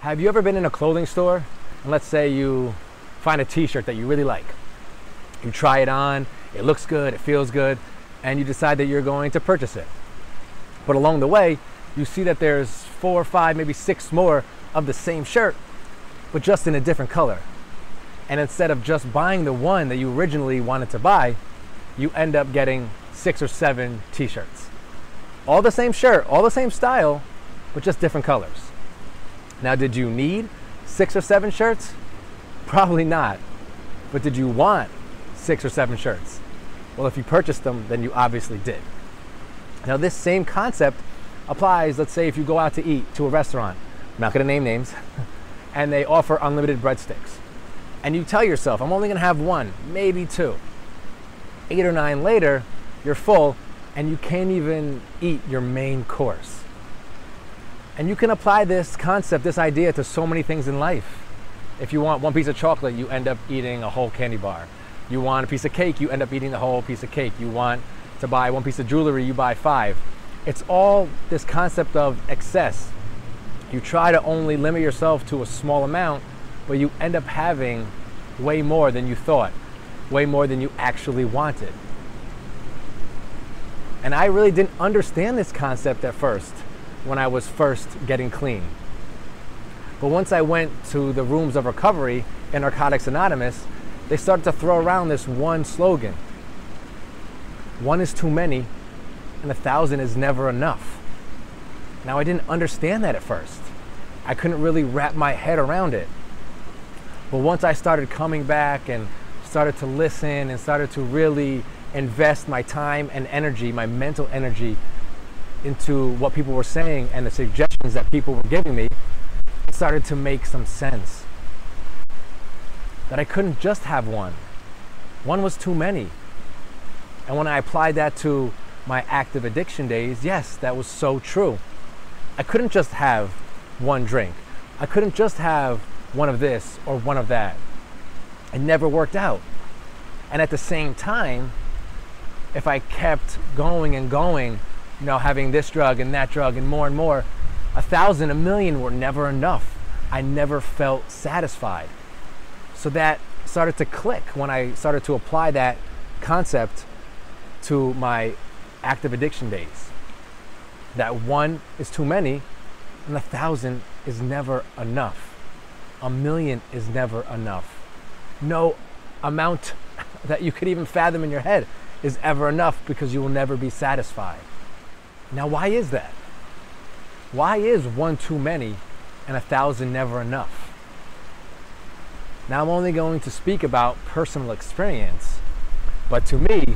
Have you ever been in a clothing store and let's say you find a t-shirt that you really like. You try it on, it looks good, it feels good, and you decide that you're going to purchase it. But along the way, you see that there's 4 or 5, maybe 6 more of the same shirt, but just in a different color. And instead of just buying the one that you originally wanted to buy, you end up getting 6 or 7 t-shirts. All the same shirt, all the same style, but just different colors. Now, did you need 6 or 7 shirts? Probably not. But did you want 6 or 7 shirts? Well, if you purchased them, then you obviously did. Now, this same concept applies, let's say if you go out to eat to a restaurant, I'm not gonna name names, and they offer unlimited breadsticks. And you tell yourself, I'm only gonna have 1, maybe 2. 8 or 9 later, you're full and you can't even eat your main course. And you can apply this concept, this idea to so many things in life. If you want 1 piece of chocolate, you end up eating a whole candy bar. You want a piece of cake, you end up eating the whole piece of cake. You want to buy 1 piece of jewelry, you buy 5. It's all this concept of excess. You try to only limit yourself to a small amount, but you end up having way more than you thought, way more than you actually wanted. And I really didn't understand this concept at first when I was first getting clean. But once I went to the rooms of recovery in Narcotics Anonymous, they started to throw around this one slogan: 1 is too many and 1,000 is never enough. Now, I didn't understand that at first. I couldn't really wrap my head around it. But once I started coming back and started to listen and started to really invest my time and energy, my mental energy, into what people were saying and the suggestions that people were giving me, it started to make some sense. That I couldn't just have 1. 1 was too many. And when I applied that to my active addiction days, yes, that was so true. I couldn't just have 1 drink. I couldn't just have 1 of this or 1 of that. It never worked out. And at the same time, if I kept going and going, having this drug and that drug and more, 1,000, 1,000,000 were never enough. I never felt satisfied. So that started to click when I started to apply that concept to my active addiction days. That 1 is too many and 1,000 is never enough. 1,000,000 is never enough. No amount that you could even fathom in your head is ever enough, because you will never be satisfied. Now, why is that? Why is 1 too many and 1,000 never enough? Now, I'm only going to speak about personal experience, but to me,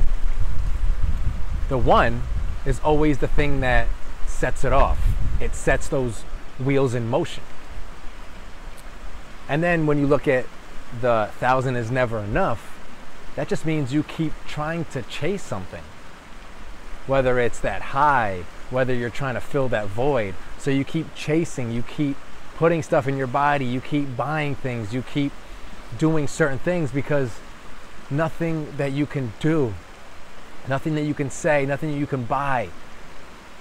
the 1 is always the thing that sets it off. It sets those wheels in motion. And then when you look at the 1,000 is never enough, that just means you keep trying to chase something. Whether it's that high, whether you're trying to fill that void. So you keep chasing, you keep putting stuff in your body, you keep buying things, you keep doing certain things, because nothing that you can do, nothing that you can say, nothing that you can buy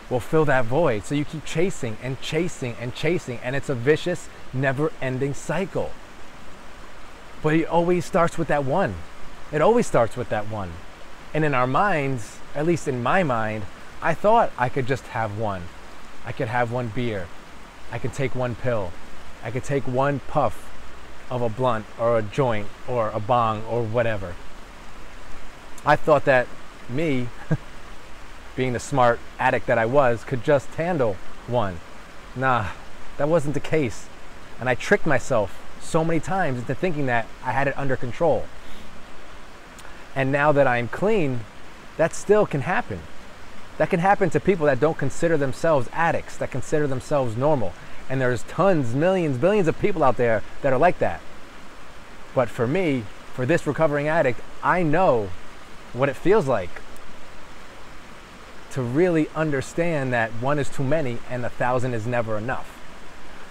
will fill that void. So you keep chasing and chasing and chasing, and it's a vicious, never-ending cycle. But it always starts with that 1. It always starts with that 1. And in our minds, at least in my mind, I thought I could just have 1. I could have 1 beer. I could take 1 pill. I could take 1 puff of a blunt or a joint or a bong or whatever. I thought that me, being the smart addict that I was, could just handle 1. Nah, that wasn't the case. And I tricked myself so many times into thinking that I had it under control. And now that I'm clean, that still can happen. That can happen to people that don't consider themselves addicts, that consider themselves normal. And there's tons, millions, billions of people out there that are like that. But for me, for this recovering addict, I know what it feels like to really understand that 1 is too many and 1,000 is never enough.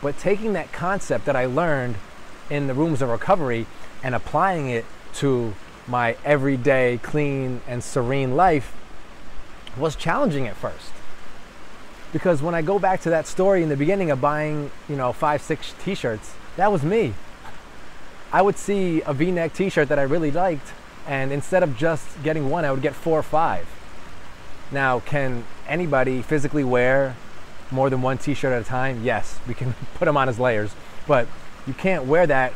But taking that concept that I learned in the rooms of recovery and applying it to my everyday clean and serene life was challenging at first. Because when I go back to that story in the beginning of buying, 5, 6 t-shirts, that was me. I would see a V-neck t-shirt that I really liked, and instead of just getting one, I would get 4 or 5. Now, can anybody physically wear more than one t-shirt at a time? Yes, we can put them on as layers, but you can't wear that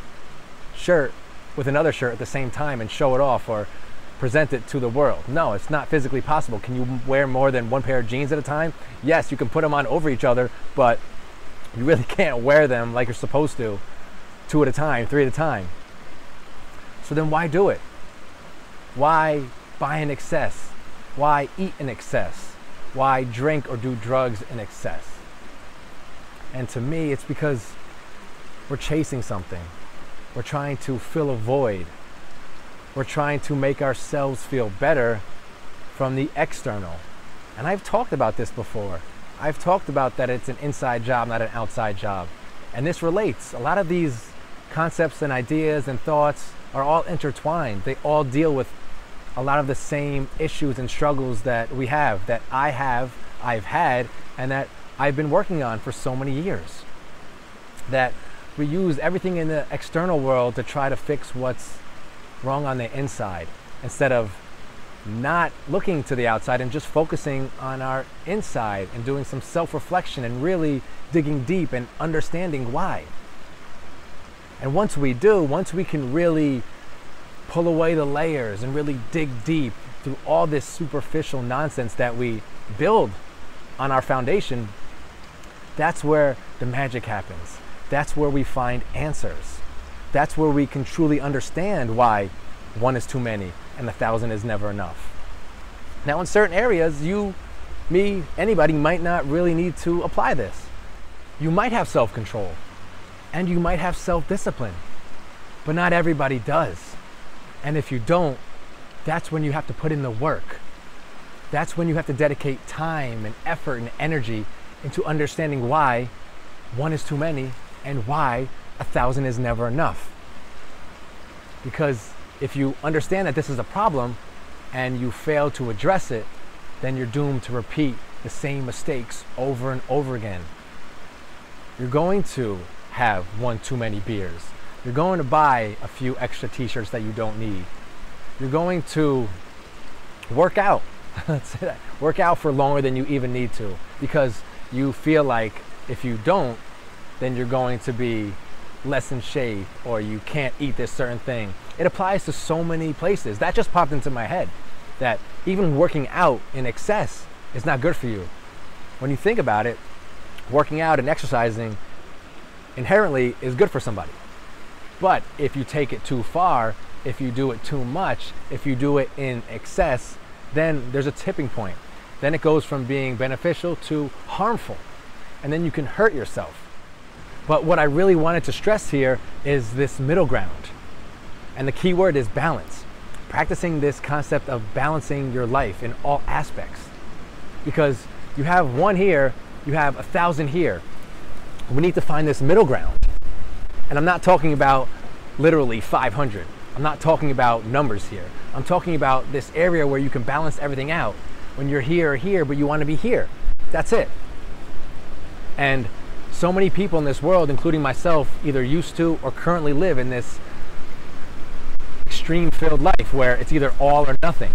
shirt with another shirt at the same time and show it off or present it to the world. No, it's not physically possible. Can you wear more than one pair of jeans at a time? Yes, you can put them on over each other, but you really can't wear them like you're supposed to, 2 at a time, 3 at a time. So then why do it? Why buy in excess? Why eat in excess? Why drink or do drugs in excess? And to me, it's because we're chasing something. We're trying to fill a void. We're trying to make ourselves feel better from the external. And I've talked about this before. I've talked about that it's an inside job, not an outside job. And this relates. A lot of these concepts and ideas and thoughts are all intertwined. They all deal with a lot of the same issues and struggles that we have, that I've had, and that I've been working on for so many years. That we use everything in the external world to try to fix what's wrong on the inside, instead of not looking to the outside and just focusing on our inside and doing some self-reflection and really digging deep and understanding why. And once we can really pull away the layers and really dig deep through all this superficial nonsense that we build on our foundation, that's where the magic happens. That's where we find answers. That's where we can truly understand why 1 is too many and 1,000 is never enough. Now, in certain areas, you, me, anybody might not really need to apply this. You might have self-control and you might have self-discipline, but not everybody does. And if you don't, that's when you have to put in the work. That's when you have to dedicate time and effort and energy into understanding why 1 is too many and why 1,000 is never enough. Because if you understand that this is a problem and you fail to address it, then you're doomed to repeat the same mistakes over and over again. You're going to have 1 too many beers. You're going to buy a few extra t-shirts that you don't need. You're going to work out. Let's say that. Work out for longer than you even need to, because you feel like if you don't, then you're going to be less in shape, or you can't eat this certain thing. It applies to so many places. That just popped into my head, that even working out in excess is not good for you. When you think about it, working out and exercising inherently is good for somebody. But if you take it too far, if you do it too much, if you do it in excess, then there's a tipping point. Then it goes from being beneficial to harmful, and then you can hurt yourself. But what I really wanted to stress here is this middle ground. And the key word is balance. Practicing this concept of balancing your life in all aspects. Because you have 1 here, you have 1,000 here. We need to find this middle ground. And I'm not talking about literally 500. I'm not talking about numbers here. I'm talking about this area where you can balance everything out. When you're here or here, but you want to be here. That's it. And so many people in this world, including myself, either used to or currently live in this extreme-filled life where it's either all or nothing.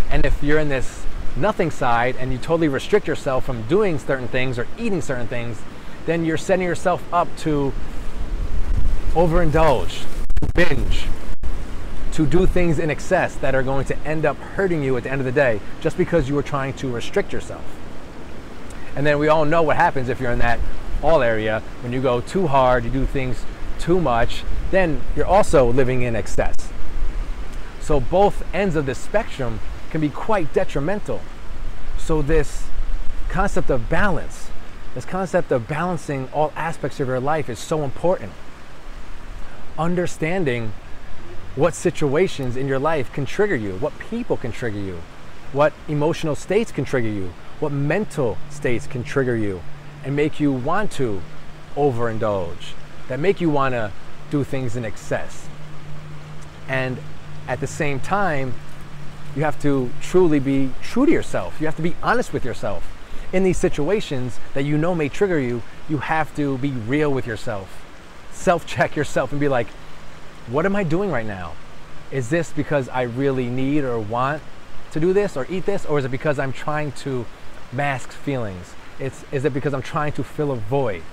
And if you're in this nothing side and you totally restrict yourself from doing certain things or eating certain things, then you're setting yourself up to overindulge, to binge, to do things in excess that are going to end up hurting you at the end of the day, just because you were trying to restrict yourself. And then we all know what happens if you're in that all area. When you go too hard, you do things too much, then you're also living in excess. So both ends of the spectrum can be quite detrimental. So this concept of balance, this concept of balancing all aspects of your life is so important. Understanding what situations in your life can trigger you, what people can trigger you, what emotional states can trigger you, what mental states can trigger you and make you want to overindulge, that make you want to do things in excess. And at the same time, you have to truly be true to yourself. You have to be honest with yourself. in these situations that you know may trigger you, you have to be real with yourself. Self-check yourself and be like, what am I doing right now? Is this because I really need or want to do this or eat this? Or is it because I'm trying to mask feelings? Is it because I'm trying to fill a void?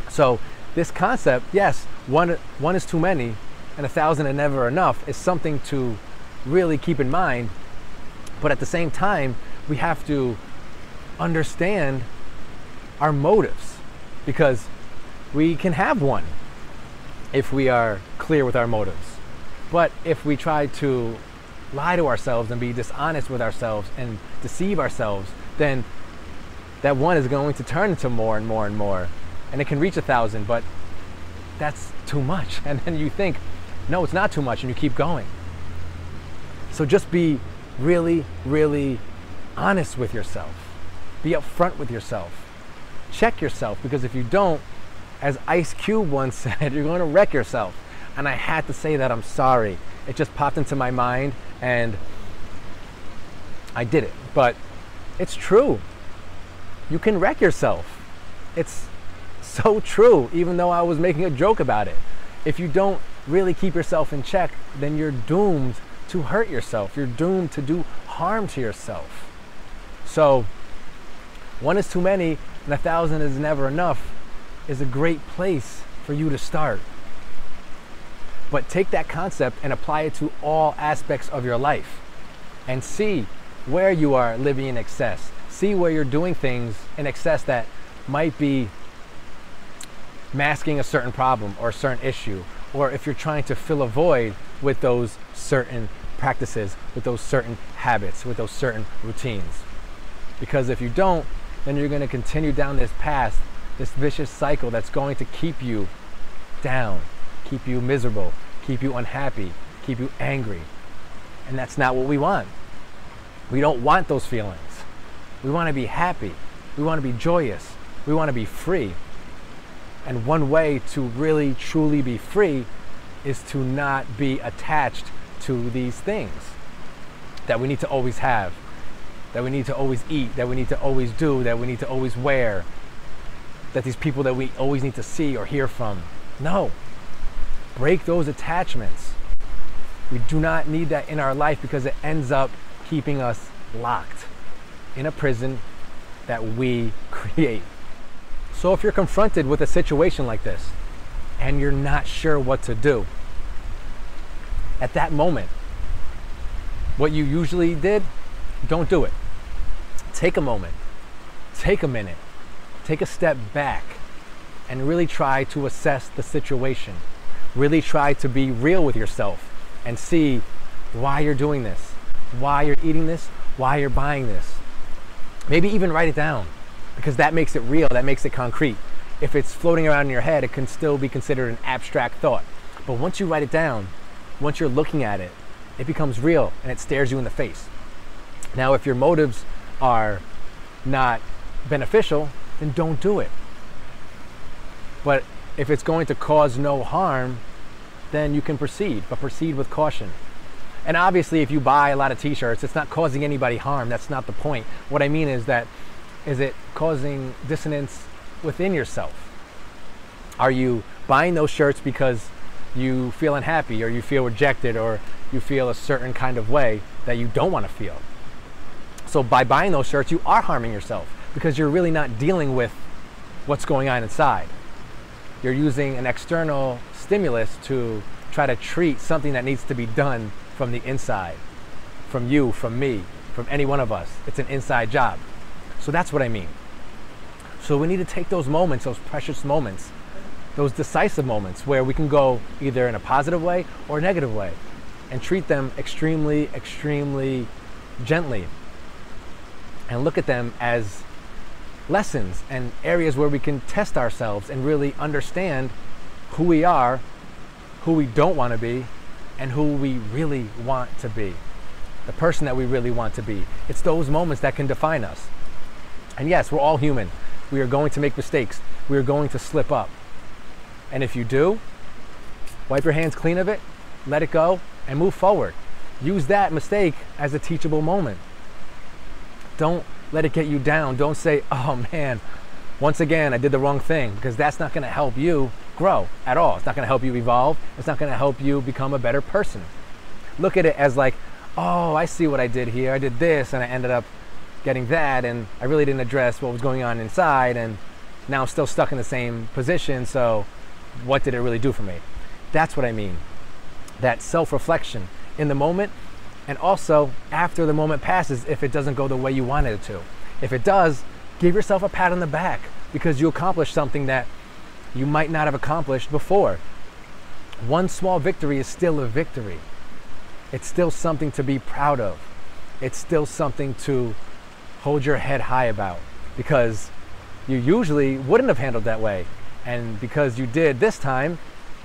So this concept, yes, one is too many and 1,000 are never enough, is something to really keep in mind. But at the same time, we have to understand our motives, because we can have one if we are clear with our motives. But if we try to lie to ourselves and be dishonest with ourselves and deceive ourselves, then that one is going to turn into more and more and more. And it can reach 1,000, but that's too much. And then you think, no, it's not too much, and you keep going. So just be really, really honest with yourself. Be upfront with yourself. Check yourself, because if you don't, as Ice Cube once said, you're going to wreck yourself. And I had to say that. I'm sorry. It just popped into my mind and I did it. But it's true. You can wreck yourself. It's so true, even though I was making a joke about it. If you don't really keep yourself in check, then you're doomed to hurt yourself. You're doomed to do harm to yourself. So one is too many and 1,000 is never enough is a great place for you to start. But take that concept and apply it to all aspects of your life and see where you are living in excess. See where you're doing things in excess that might be masking a certain problem or a certain issue, or if you're trying to fill a void with those certain practices, with those certain habits, with those certain routines. Because if you don't, then you're going to continue down this path, this vicious cycle that's going to keep you down, keep you miserable, keep you unhappy, keep you angry. And that's not what we want. We don't want those feelings. We want to be happy. We want to be joyous. We want to be free. And one way to really truly be free is to not be attached to these things that we need to always have, that we need to always eat, that we need to always do, that we need to always wear, that these people that we always need to see or hear from. No. Break those attachments. We do not need that in our life, because it ends up keeping us locked in a prison that we create. So if you're confronted with a situation like this and you're not sure what to do, at that moment, what you usually did, don't do it. Take a moment, take a minute, take a step back and really try to assess the situation. Really try to be real with yourself and see why you're doing this, why you're eating this, why you're buying this. Maybe even write it down, because that makes it real, that makes it concrete. If it's floating around in your head, it can still be considered an abstract thought. But once you write it down, once you're looking at it, it becomes real and it stares you in the face. Now, if your motives are not beneficial, then don't do it. But if it's going to cause no harm, then you can proceed, but proceed with caution. And obviously, if you buy a lot of t-shirts, it's not causing anybody harm. That's not the point. What I mean is that, is it causing dissonance within yourself? Are you buying those shirts because you feel unhappy, or you feel rejected, or you feel a certain kind of way that you don't want to feel? So by buying those shirts, you are harming yourself, because you're really not dealing with what's going on inside. You're using an external stimulus to try to treat something that needs to be done from the inside, from you, from me, from any one of us. It's an inside job. So that's what I mean. So we need to take those moments, those precious moments, those decisive moments where we can go either in a positive way or a negative way, and treat them extremely, extremely gently, and look at them as lessons and areas where we can test ourselves and really understand who we are, who we don't want to be, and who we really want to be, the person that we really want to be. It's those moments that can define us. And yes, we're all human. We are going to make mistakes. We are going to slip up. And if you do, wipe your hands clean of it, let it go, and move forward. Use that mistake as a teachable moment. Don't let it get you down. Don't say, oh man, once again, I did the wrong thing, because that's not gonna help you grow at all. It's not gonna help you evolve. It's not gonna help you become a better person. Look at it as like, oh, I see what I did here. I did this and I ended up getting that, and I really didn't address what was going on inside, and now I'm still stuck in the same position, so what did it really do for me? That's what I mean. That self-reflection in the moment, and also after the moment passes if it doesn't go the way you wanted it to. If it does, give yourself a pat on the back, because you accomplished something that you might not have accomplished before. One small victory is still a victory. It's still something to be proud of. It's still something to hold your head high about, because you usually wouldn't have handled that way. And because you did this time,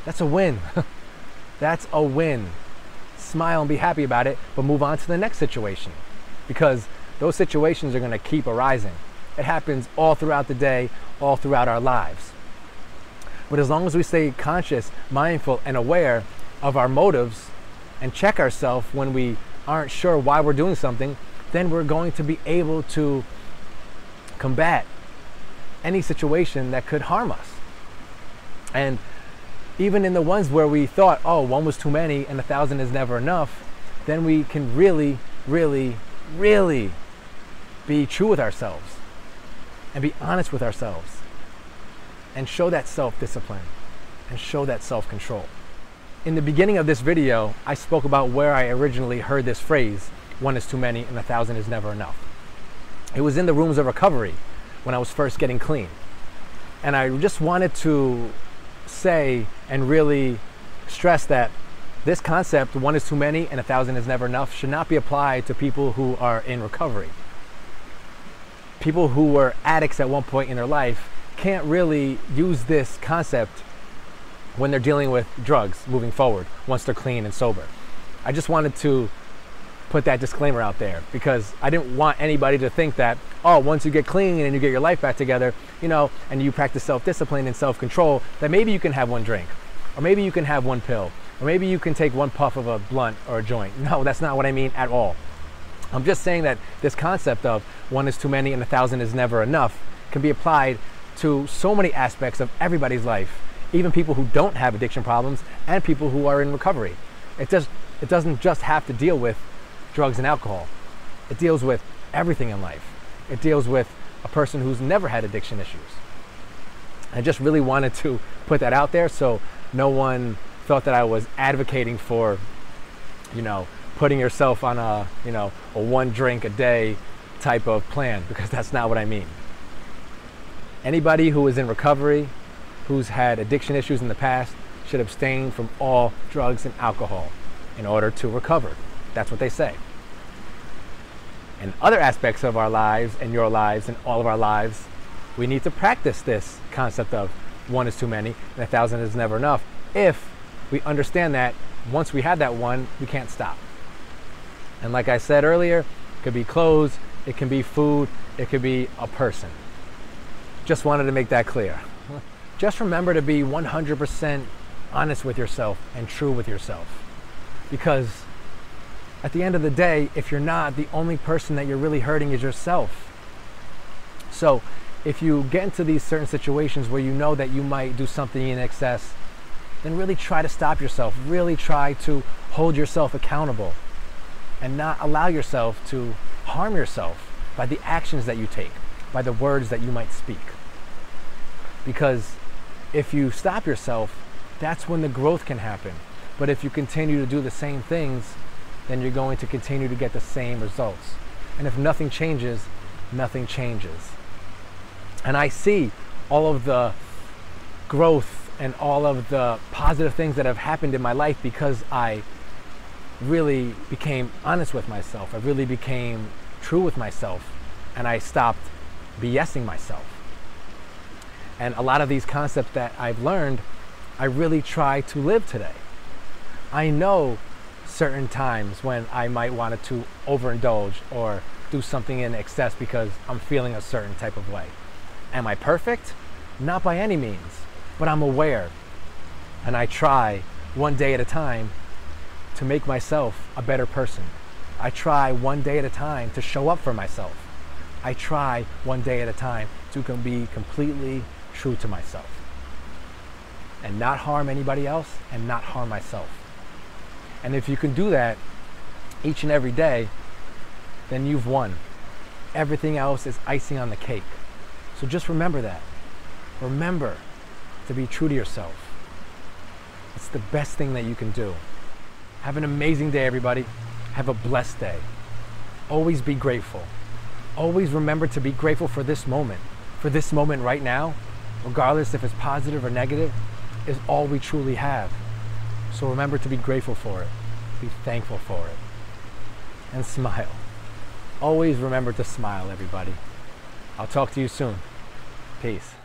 that's a win. That's a win. Smile and be happy about it, but move on to the next situation, because those situations are going to keep arising. It happens all throughout the day, all throughout our lives. But as long as we stay conscious, mindful, and aware of our motives, and check ourselves when we aren't sure why we're doing something, then we're going to be able to combat any situation that could harm us. And even in the ones where we thought, oh, one was too many and 1,000 is never enough, then we can really, really, really be true with ourselves and be honest with ourselves and show that self-discipline and show that self-control. In the beginning of this video, I spoke about where I originally heard this phrase, one is too many and 1,000 is never enough. It was in the rooms of recovery when I was first getting clean. And I just wanted to say and really stress that this concept, one is too many and 1,000 is never enough, should not be applied to people who are in recovery. People who were addicts at one point in their life can't really use this concept when they're dealing with drugs moving forward, once they're clean and sober. I just wanted to put that disclaimer out there, because I didn't want anybody to think that, oh, once you get clean and you get your life back together, you know, and you practice self-discipline and self-control, that maybe you can have one drink, or maybe you can have one pill, or maybe you can take one puff of a blunt or a joint. No, that's not what I mean at all. I'm just saying that this concept of one is too many and 1,000 is never enough can be applied to so many aspects of everybody's life, even people who don't have addiction problems and people who are in recovery. It doesn't just have to deal with drugs and alcohol. It deals with everything in life. It deals with a person who's never had addiction issues. I just really wanted to put that out there so no one thought that I was advocating for, you know, putting yourself on a, you know, a one drink a day type of plan, because that's not what I mean. Anybody who is in recovery, who's had addiction issues in the past, should abstain from all drugs and alcohol in order to recover. That's what they say. In other aspects of our lives and your lives and all of our lives, we need to practice this concept of one is too many and 1,000 is never enough, if we understand that once we have that one, we can't stop. And like I said earlier, it could be clothes, it can be food, it could be a person. Just wanted to make that clear. Just remember to be 100% honest with yourself and true with yourself. Because at the end of the day, if you're not, the only person that you're really hurting is yourself. So if you get into these certain situations where you know that you might do something in excess, then really try to stop yourself. Really try to hold yourself accountable and not allow yourself to harm yourself by the actions that you take, by the words that you might speak. Because if you stop yourself, that's when the growth can happen. But if you continue to do the same things, then you're going to continue to get the same results. And if nothing changes, nothing changes. And I see all of the growth and all of the positive things that have happened in my life because I really became honest with myself. I really became true with myself, and I stopped BSing myself. And a lot of these concepts that I've learned, I really try to live today. I know certain times when I might want to overindulge or do something in excess because I'm feeling a certain type of way. Am I perfect? Not by any means, but I'm aware, and I try one day at a time to make myself a better person. I try one day at a time to show up for myself. I try one day at a time to be completely true to myself and not harm anybody else and not harm myself. And if you can do that each and every day, then you've won. Everything else is icing on the cake. So just remember that. Remember to be true to yourself. It's the best thing that you can do. Have an amazing day, everybody. Have a blessed day. Always be grateful. Always remember to be grateful for this moment. For this moment right now, regardless if it's positive or negative, is all we truly have. So remember to be grateful for it. Be thankful for it. And smile. Always remember to smile, everybody. I'll talk to you soon. Peace.